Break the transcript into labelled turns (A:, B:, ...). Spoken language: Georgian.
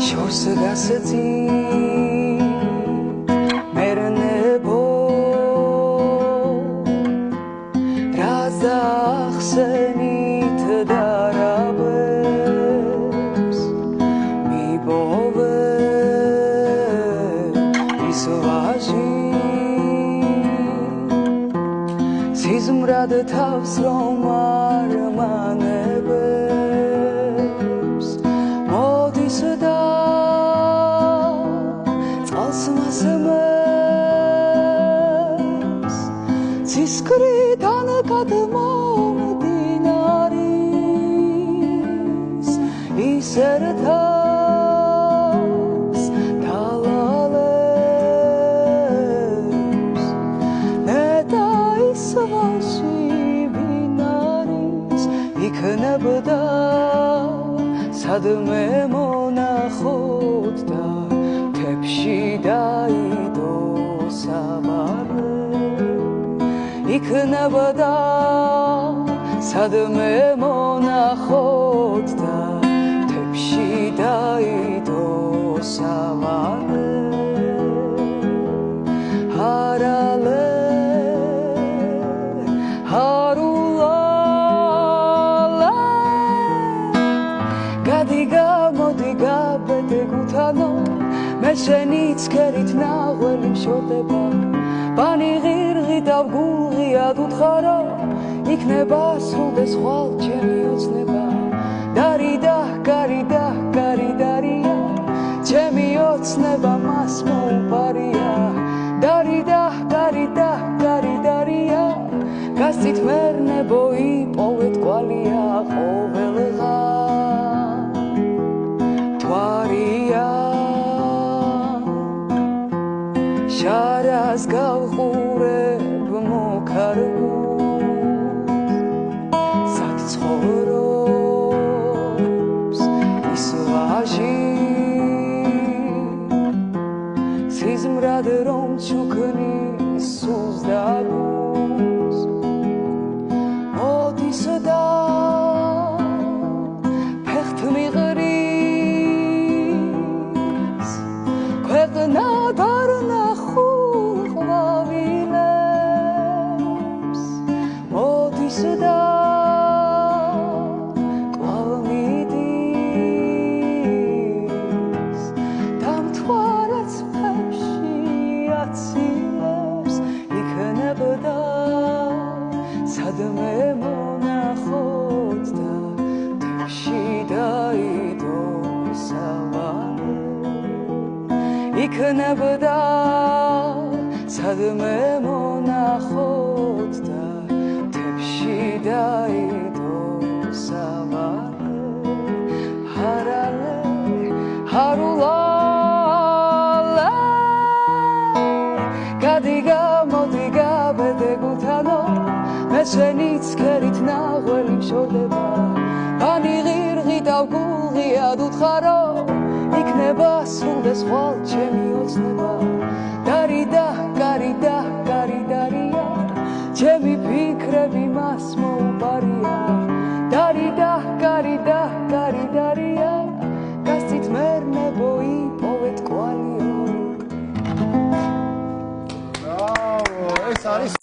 A: შორს გასცი მერნებო რაც ახსენით დარაბებს მიპოვე ის ვაჟი სიზმრად თავს რომ არ მანებებს მოდის და წყალს მასმებს ცისკრიდან გადმომდინარის ის ერთავს თალალებს ნეტა ის ვაჟი ვინ არის იქნებდა სადმე მონახოთ და თებში დაიდო სავარე იქნებდა სადმე მონახოთ და თებში დაიდო სავარე ჰარალე მოდი გაბედე გუთანო მე შენი ცქერით ნაღველი მშორდება ბანი ღირღი და გულღიად უთხარო იქნება სრულდეს ხვალ ჩემი ოცნება დარიდა გარიდა გარიდარია ჩემი ოცნება მას მოუპარია დარიდა გარიდა გარიდარია გასცით მერნებო იპოვეთ კვალია ყოველღა შარას გავხურებ მოკარგულს სად ცხოვრობს ის ვაჟი სიზმრად რომ ჩუქნის სულს და გულს მოდის და ფეხთ მიღრის ქვეყნად არ ნახულ ყვავილებს მოდის და კვლავ მიდის დამთვალაც ფებში აცილებს იქნებდა სადმე მონახოთ და თებში დაიდო სავარე იქნებდა სადმე მონახოთ და თებში დაიდო სავარე ჰარალე ჰარულალე გადიგა მოდი გაბედე გუთანო მე შენი ცქერით ნაღველი მშორდება ბანი ღირღი და გულღიად უთხარო იქნება სრულდეს ხვალ ჩემი ოცნება დარიდა გარიდა გარიდარია ჩემი ფიქრები მას მოუპარია დარიდა გარიდა გარიდარია გასცით მერნებო იპოვეთ კვალიო
B: ეს არის